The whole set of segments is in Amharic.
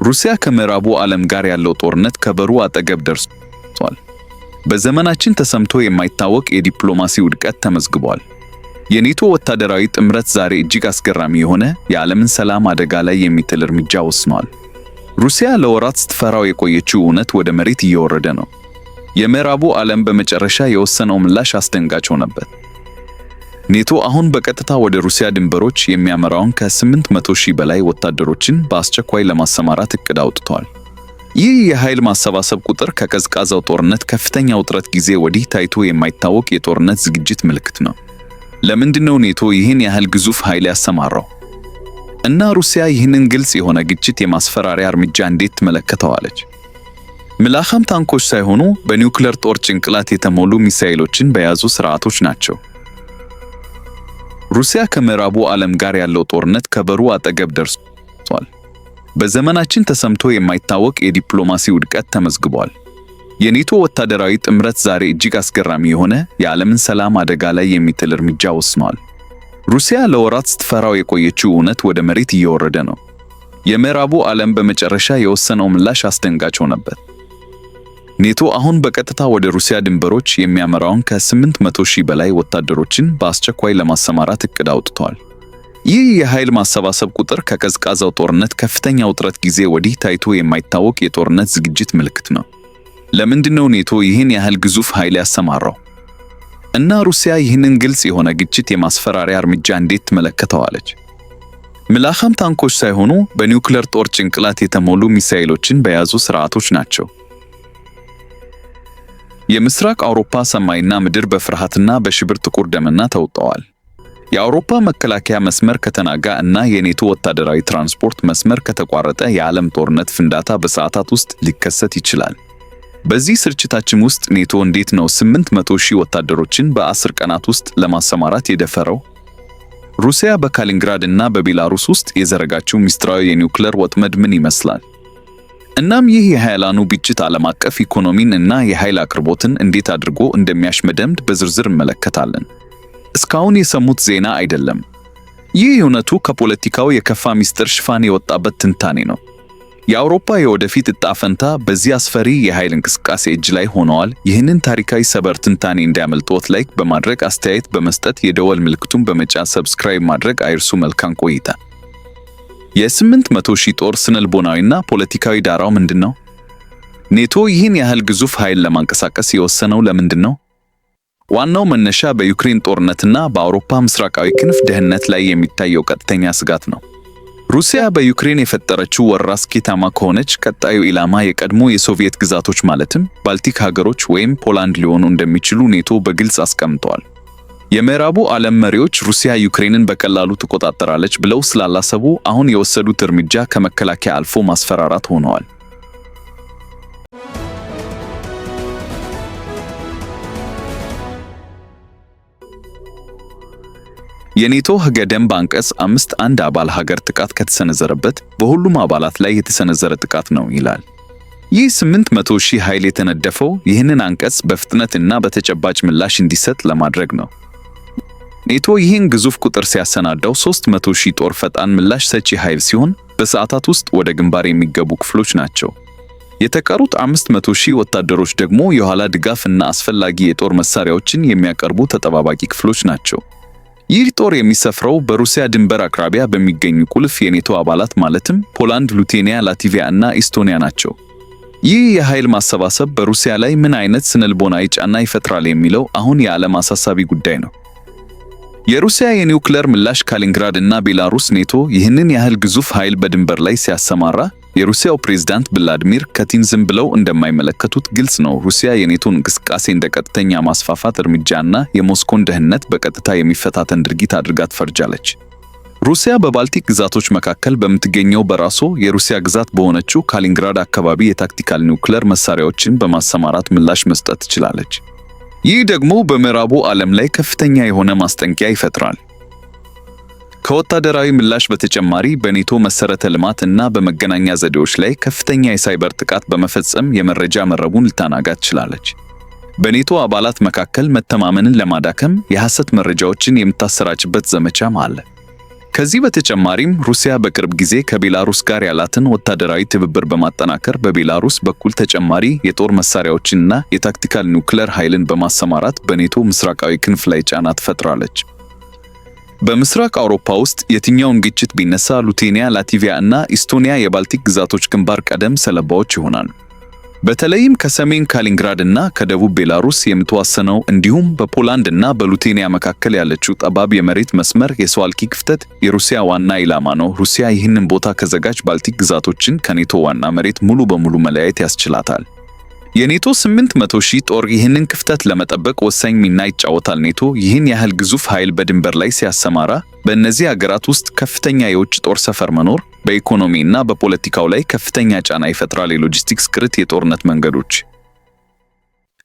ሩሲያ ከምዕራቡ ዓለም ጋር ያለው ጦርነት ከበሩ አጠገብ ደርሷል። በዘመናችን ተሰምቶ የማይታወቅ የዲፕሎማሲ ውድቀት ተመዝግቧል። የኔቶ ወታደራዊ ጥምረት ዛሬ እጅግ አስገራሚ የሆነ የዓለምን ሰላም አደጋ ላይ የሚጥል እርምጃ ወስኗል። ሩሲያ ለወራት ስትፈራው የቆየችው እውነት ወደ መሬት እየወረደ ነው። የምዕራቡ ዓለም በመጨረሻ የወሰነው ምላሽ አስደንጋጭ ሆነበት። ኔቶ አሁን በቀጥታ ወደ ሩሲያ ድንበሮች የሚያመራውን ከ800,000 በላይ ወታደሮችን በአስቸኳይ ለማሰማራት እቅድ አውጥቷል። ይህ የኃይል ማሰባሰብ ቁጥር ከቀዝቃዛው ጦርነት ከፍተኛ ውጥረት ጊዜ ወዲህ ታይቶ የማይታወቅ የጦርነት ዝግጅት ምልክት ነው። ለምንድነው ኔቶ ይህን ያህል ግዙፍ ኃይል ያሰማራው? እና ሩሲያ ይህንን ግልጽ የሆነ ግጭት የማስፈራሪያ እርምጃ እንዴት ትመለከተዋለች? ምላኻም ታንኮች ሳይሆኑ በኒውክሌር ጦር ጭንቅላት የተሞሉ ሚሳኤሎችን በያዙ ስርዓቶች ናቸው። ሩሲያ ከምዕራቡ ዓለም ጋር ያለው ጦርነት ከበሩ አጠገብ ደርሷል። በዘመናችን ተሰምቶ የማይታወቅ የዲፕሎማሲ ውድቀት ተመዝግቧል። የኔቶ ወታደራዊ ጥምረት ዛሬ እጅግ አስገራሚ የሆነ የዓለምን ሰላም አደጋ ላይ የሚጥል እርምጃ ወስኗል። ሩሲያ ለወራት ስትፈራው የቆየችው እውነት ወደ መሬት እየወረደ ነው። የምዕራቡ ዓለም በመጨረሻ የወሰነው ምላሽ አስደንጋጭ ሆነበት። ኔቶ አሁን በቀጥታ ወደ ሩሲያ ድንበሮች የሚያመራውን ከ800,000 በላይ ወታደሮችን በአስቸኳይ ለማሰማራት እቅድ አውጥቷል። ይህ የኃይል ማሰባሰብ ቁጥር ከቀዝቃዛው ጦርነት ከፍተኛ ውጥረት ጊዜ ወዲህ ታይቶ የማይታወቅ የጦርነት ዝግጅት ምልክት ነው። ለምንድነው ኔቶ ይህን ያህል ግዙፍ ኃይል ያሰማራው? እና ሩሲያ ይህንን ግልጽ የሆነ ግጭት የማስፈራሪያ እርምጃ እንዴት ትመለከተዋለች? ምላኻም ታንኮች ሳይሆኑ በኒውክሌር ጦር ጭንቅላት የተሞሉ ሚሳኤሎችን በያዙ ስርዓቶች ናቸው። የምስራቅ አውሮፓ ሰማይና ምድር በፍርሃትና በሽብር ጥቁር ደመና ተውጠዋል። የአውሮፓ መከላከያ መስመር ከተናጋ እና የኔቶ ወታደራዊ ትራንስፖርት መስመር ከተቋረጠ የዓለም ጦርነት ፍንዳታ በሰዓታት ውስጥ ሊከሰት ይችላል። በዚህ ስርጭታችን ውስጥ ኔቶ እንዴት ነው 800,000 ወታደሮችን በ10 ቀናት ውስጥ ለማሰማራት የደፈረው? ሩሲያ በካሊንግራድ እና በቤላሩስ ውስጥ የዘረጋችው ሚስጥራዊ የኒውክሌር ወጥመድ ምን ይመስላል? እናም ይህ የኃይላኑ ግጭት ዓለም አቀፍ ኢኮኖሚን እና የኃይል አቅርቦትን እንዴት አድርጎ እንደሚያሽመደምድ በዝርዝር እንመለከታለን። እስካሁን የሰሙት ዜና አይደለም። ይህ እውነቱ ከፖለቲካው የከፋ ሚስጥር ሽፋን የወጣበት ትንታኔ ነው። የአውሮፓ የወደፊት ዕጣ ፈንታ በዚህ አስፈሪ የኃይል እንቅስቃሴ እጅ ላይ ሆነዋል። ይህንን ታሪካዊ ሰበር ትንታኔ እንዳያመልጦት ላይክ በማድረግ አስተያየት በመስጠት የደወል ምልክቱን በመጫን ሰብስክራይብ ማድረግ አይርሱ። መልካም ቆይታ። የ800,000 ጦር ስነልቦናዊና ፖለቲካዊ ዳራው ምንድነው? ኔቶ ይህን ያህል ግዙፍ ኃይል ለማንቀሳቀስ የወሰነው ለምንድነው? ዋናው መነሻ በዩክሬን ጦርነትና በአውሮፓ ምስራቃዊ ክንፍ ደህንነት ላይ የሚታየው ቀጥተኛ ስጋት ነው። ሩሲያ በዩክሬን የፈጠረችው ወረራ ስኬታማ ከሆነች ቀጣዩ ኢላማ የቀድሞ የሶቪየት ግዛቶች ማለትም ባልቲክ ሀገሮች ወይም ፖላንድ ሊሆኑ እንደሚችሉ ኔቶ በግልጽ አስቀምጧል። የምዕራቡ ዓለም መሪዎች ሩሲያ ዩክሬንን በቀላሉ ትቆጣጠራለች ብለው ስላላሰቡ አሁን የወሰዱት እርምጃ ከመከላከያ አልፎ ማስፈራራት ሆነዋል። የኔቶ ሕገ ደንብ አንቀጽ 5 አንድ አባል ሀገር ጥቃት ከተሰነዘረበት በሁሉም አባላት ላይ የተሰነዘረ ጥቃት ነው ይላል። ይህ 800,000 ኃይል የተነደፈው ይህንን አንቀጽ በፍጥነት እና በተጨባጭ ምላሽ እንዲሰጥ ለማድረግ ነው። ኔቶ ይህን ግዙፍ ቁጥር ሲያሰናዳው 300,000 ጦር ፈጣን ምላሽ ሰጪ ኃይል ሲሆን በሰዓታት ውስጥ ወደ ግንባር የሚገቡ ክፍሎች ናቸው። የተቀሩት 500,000 ወታደሮች ደግሞ የኋላ ድጋፍ እና አስፈላጊ የጦር መሳሪያዎችን የሚያቀርቡ ተጠባባቂ ክፍሎች ናቸው። ይህ ጦር የሚሰፍረው በሩሲያ ድንበር አቅራቢያ በሚገኙ ቁልፍ የኔቶ አባላት ማለትም ፖላንድ፣ ሊቱዌኒያ፣ ላትቪያ እና ኢስቶኒያ ናቸው። ይህ የኃይል ማሰባሰብ በሩሲያ ላይ ምን አይነት ስነልቦናዊ ጫና ይፈጥራል የሚለው አሁን የዓለም አሳሳቢ ጉዳይ ነው። የሩሲያ የኒውክሌር ምላሽ ካሊንግራድ እና ቤላሩስ ኔቶ ይህንን ያህል ግዙፍ ኃይል በድንበር ላይ ሲያሰማራ የሩሲያው ፕሬዝዳንት ቭላድሚር ፑቲን ዝም ብለው እንደማይመለከቱት ግልጽ ነው። ሩሲያ የኔቶን እንቅስቃሴ እንደ ቀጥተኛ ማስፋፋት እርምጃና የሞስኮን ደህንነት በቀጥታ የሚፈታተን ድርጊት አድርጋ ትፈርጃለች። ሩሲያ በባልቲክ ግዛቶች መካከል በምትገኘው በራሷ የሩሲያ ግዛት በሆነችው ካሊንግራድ አካባቢ የታክቲካል ኒውክሌር መሳሪያዎችን በማሰማራት ምላሽ መስጠት ትችላለች። ይህ ደግሞ በምዕራቡ ዓለም ላይ ከፍተኛ የሆነ ማስጠንቀቂያ ይፈጥራል። ከወታደራዊ ምላሽ በተጨማሪ በኔቶ መሰረተ ልማት እና በመገናኛ ዘዴዎች ላይ ከፍተኛ የሳይበር ጥቃት በመፈጸም የመረጃ መረቡን ልታናጋ ትችላለች። በኔቶ አባላት መካከል መተማመንን ለማዳከም የሐሰት መረጃዎችን የምታሰራጭበት ዘመቻም አለ። ከዚህ በተጨማሪም ሩሲያ በቅርብ ጊዜ ከቤላሩስ ጋር ያላትን ወታደራዊ ትብብር በማጠናከር በቤላሩስ በኩል ተጨማሪ የጦር መሳሪያዎችንና የታክቲካል ኒውክሌር ኃይልን በማሰማራት በኔቶ ምስራቃዊ ክንፍ ላይ ጫና ትፈጥራለች። በምስራቅ አውሮፓ ውስጥ የትኛውን ግጭት ቢነሳ ሊቱዌኒያ፣ ላትቪያ እና ኢስቶኒያ የባልቲክ ግዛቶች ግንባር ቀደም ሰለባዎች ይሆናሉ። በተለይም ከሰሜን ካሊንግራድ እና ከደቡብ ቤላሩስ የምትዋሰነው እንዲሁም በፖላንድ እና በሊቱዌኒያ መካከል ያለችው ጠባብ የመሬት መስመር የሱዋልኪ ክፍተት የሩሲያ ዋና ኢላማ ነው። ሩሲያ ይህንን ቦታ ከዘጋች ባልቲክ ግዛቶችን ከኔቶ ዋና መሬት ሙሉ በሙሉ መለያየት ያስችላታል። የኔቶ 800,000 ጦር ይህንን ክፍተት ለመጠበቅ ወሳኝ ሚና ይጫወታል። ኔቶ ይህን ያህል ግዙፍ ኃይል በድንበር ላይ ሲያሰማራ በእነዚህ አገራት ውስጥ ከፍተኛ የውጭ ጦር ሰፈር መኖር በኢኮኖሚ እና በፖለቲካው ላይ ከፍተኛ ጫና ይፈጥራል። የሎጂስቲክስ ቅርት የጦርነት መንገዶች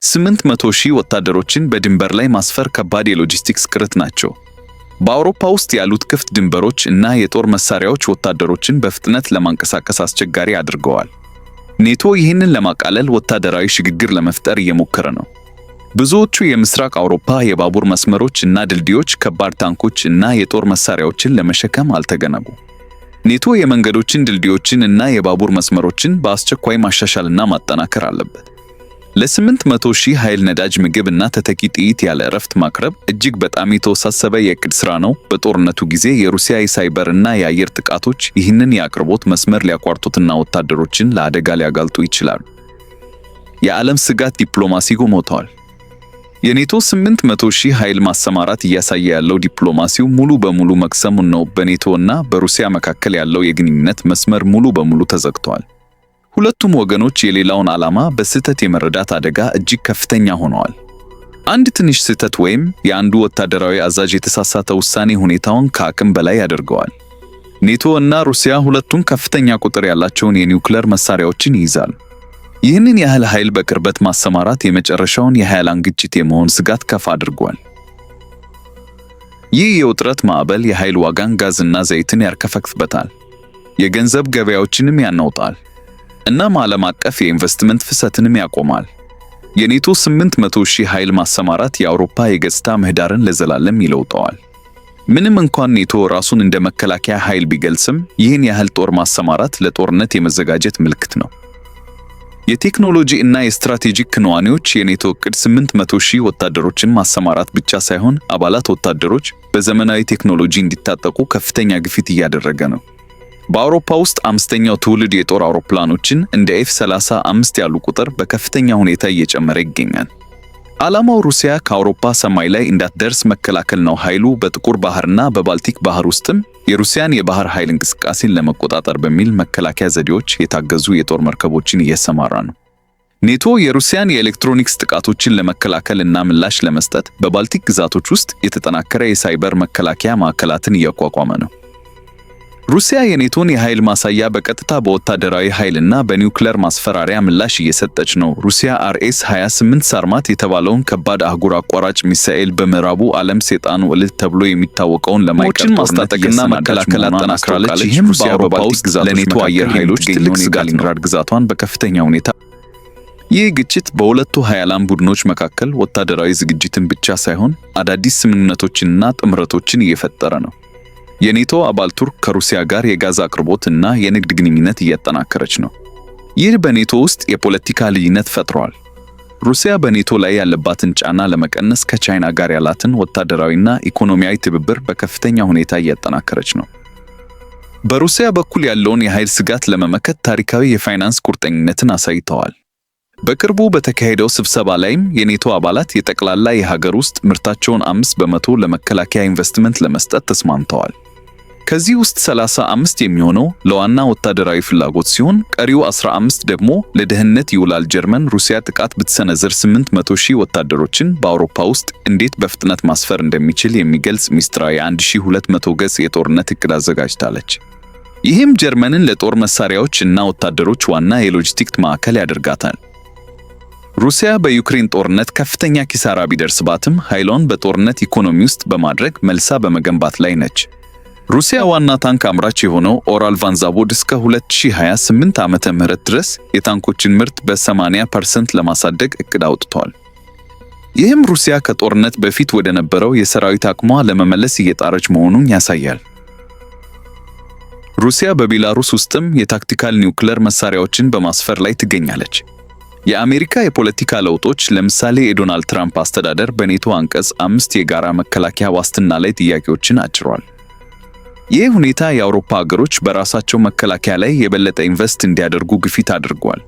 800,000 ወታደሮችን በድንበር ላይ ማስፈር ከባድ የሎጂስቲክስ ቅርት ናቸው። በአውሮፓ ውስጥ ያሉት ክፍት ድንበሮች እና የጦር መሳሪያዎች ወታደሮችን በፍጥነት ለማንቀሳቀስ አስቸጋሪ አድርገዋል። ኔቶ ይህንን ለማቃለል ወታደራዊ ሽግግር ለመፍጠር እየሞከረ ነው። ብዙዎቹ የምስራቅ አውሮፓ የባቡር መስመሮች እና ድልድዮች ከባድ ታንኮች እና የጦር መሳሪያዎችን ለመሸከም አልተገነቡ። ኔቶ የመንገዶችን፣ ድልድዮችን እና የባቡር መስመሮችን በአስቸኳይ ማሻሻልና ማጠናከር አለበት። ለ800,000 ኃይል ነዳጅ፣ ምግብ እና ተተኪ ጥይት ያለ እረፍት ማቅረብ እጅግ በጣም የተወሳሰበ የዕቅድ ሥራ ነው። በጦርነቱ ጊዜ የሩሲያ የሳይበር እና የአየር ጥቃቶች ይህንን የአቅርቦት መስመር ሊያቋርጡትና ወታደሮችን ለአደጋ ሊያጋልጡ ይችላሉ። የዓለም ስጋት ዲፕሎማሲ ጎሞተዋል። የኔቶ 800,000 ኃይል ማሰማራት እያሳየ ያለው ዲፕሎማሲው ሙሉ በሙሉ መክሰሙን ነው። በኔቶ እና በሩሲያ መካከል ያለው የግንኙነት መስመር ሙሉ በሙሉ ተዘግቷል። ሁለቱም ወገኖች የሌላውን ዓላማ በስህተት የመረዳት አደጋ እጅግ ከፍተኛ ሆነዋል። አንድ ትንሽ ስህተት ወይም የአንዱ ወታደራዊ አዛዥ የተሳሳተ ውሳኔ ሁኔታውን ከአቅም በላይ ያደርገዋል። ኔቶ እና ሩሲያ ሁለቱም ከፍተኛ ቁጥር ያላቸውን የኒውክሌር መሳሪያዎችን ይይዛሉ። ይህንን ያህል ኃይል በቅርበት ማሰማራት የመጨረሻውን የኃይል ግጭት የመሆን ስጋት ከፍ አድርጓል። ይህ የውጥረት ማዕበል የኃይል ዋጋን፣ ጋዝና ዘይትን ያርከፈክፍበታል፣ የገንዘብ ገበያዎችንም ያናውጣል። እናም ዓለም አቀፍ የኢንቨስትመንት ፍሰትንም ያቆማል። የኔቶ 800,000 ኃይል ማሰማራት የአውሮፓ የገጽታ ምህዳርን ለዘላለም ይለውጠዋል። ምንም እንኳን ኔቶ ራሱን እንደ መከላከያ ኃይል ቢገልጽም ይህን ያህል ጦር ማሰማራት ለጦርነት የመዘጋጀት ምልክት ነው። የቴክኖሎጂ እና የስትራቴጂክ ክንዋኔዎች የኔቶ ዕቅድ 800,000 ወታደሮችን ማሰማራት ብቻ ሳይሆን አባላት ወታደሮች በዘመናዊ ቴክኖሎጂ እንዲታጠቁ ከፍተኛ ግፊት እያደረገ ነው። በአውሮፓ ውስጥ አምስተኛው ትውልድ የጦር አውሮፕላኖችን እንደ F-35 ያሉ ቁጥር በከፍተኛ ሁኔታ እየጨመረ ይገኛል። ዓላማው ሩሲያ ከአውሮፓ ሰማይ ላይ እንዳትደርስ መከላከል ነው። ኃይሉ በጥቁር ባህርና በባልቲክ ባህር ውስጥም የሩሲያን የባህር ኃይል እንቅስቃሴን ለመቆጣጠር በሚል መከላከያ ዘዴዎች የታገዙ የጦር መርከቦችን እያሰማራ ነው። ኔቶ የሩሲያን የኤሌክትሮኒክስ ጥቃቶችን ለመከላከል እና ምላሽ ለመስጠት በባልቲክ ግዛቶች ውስጥ የተጠናከረ የሳይበር መከላከያ ማዕከላትን እያቋቋመ ነው። ሩሲያ የኔቶን የኃይል ማሳያ በቀጥታ በወታደራዊ ኃይልና በኒውክሌር ማስፈራሪያ ምላሽ እየሰጠች ነው። ሩሲያ RS-28 ሳርማት የተባለውን ከባድ አህጉር አቋራጭ ሚሳኤል በምዕራቡ ዓለም ሰይጣኑ ዕለት ተብሎ የሚታወቀውን ለማይቀር ማስታጠቅና መከላከል አጠናክራለች። ይህም ሩሲያ በባልቲክ ግዛቶች ለኔቶ አየር ኃይሎች ትልቅ ስጋት ነው። ግዛቷን በከፍተኛ ሁኔታ ይህ ግጭት በሁለቱ ኃያላን ቡድኖች መካከል ወታደራዊ ዝግጅትን ብቻ ሳይሆን አዳዲስ ስምምነቶችንና ጥምረቶችን እየፈጠረ ነው። የኔቶ አባል ቱርክ ከሩሲያ ጋር የጋዝ አቅርቦት እና የንግድ ግንኙነት እያጠናከረች ነው። ይህ በኔቶ ውስጥ የፖለቲካ ልዩነት ፈጥሯል። ሩሲያ በኔቶ ላይ ያለባትን ጫና ለመቀነስ ከቻይና ጋር ያላትን ወታደራዊና ኢኮኖሚያዊ ትብብር በከፍተኛ ሁኔታ እያጠናከረች ነው። በሩሲያ በኩል ያለውን የኃይል ስጋት ለመመከት ታሪካዊ የፋይናንስ ቁርጠኝነትን አሳይተዋል። በቅርቡ በተካሄደው ስብሰባ ላይም የኔቶ አባላት የጠቅላላ የሀገር ውስጥ ምርታቸውን 5% ለመከላከያ ኢንቨስትመንት ለመስጠት ተስማምተዋል። ከዚህ ውስጥ 35 የሚሆነው ለዋና ወታደራዊ ፍላጎት ሲሆን ቀሪው 15 ደግሞ ለደህንነት ይውላል። ጀርመን ሩሲያ ጥቃት ብትሰነዝር 800,000 ወታደሮችን በአውሮፓ ውስጥ እንዴት በፍጥነት ማስፈር እንደሚችል የሚገልጽ ሚስጥራዊ 1200 ገጽ የጦርነት ዕቅድ አዘጋጅታለች። ይህም ጀርመንን ለጦር መሳሪያዎች እና ወታደሮች ዋና የሎጂስቲክ ማዕከል ያደርጋታል። ሩሲያ በዩክሬን ጦርነት ከፍተኛ ኪሳራ ቢደርስባትም ኃይሏን በጦርነት ኢኮኖሚ ውስጥ በማድረግ መልሳ በመገንባት ላይ ነች። ሩሲያ ዋና ታንክ አምራች የሆነው ኦራል ቫንዛቮድ እስከ 2028 ዓመተ ምህረት ድረስ የታንኮችን ምርት በ80% ለማሳደግ እቅድ አውጥቷል። ይህም ሩሲያ ከጦርነት በፊት ወደ ነበረው የሰራዊት አቅሟ ለመመለስ እየጣረች መሆኑን ያሳያል። ሩሲያ በቤላሩስ ውስጥም የታክቲካል ኒውክሌር መሳሪያዎችን በማስፈር ላይ ትገኛለች። የአሜሪካ የፖለቲካ ለውጦች ለምሳሌ የዶናልድ ትራምፕ አስተዳደር በኔቶ አንቀጽ 5 የጋራ መከላከያ ዋስትና ላይ ጥያቄዎችን አጭሯል። ይህ ሁኔታ የአውሮፓ ሀገሮች በራሳቸው መከላከያ ላይ የበለጠ ኢንቨስት እንዲያደርጉ ግፊት አድርጓል።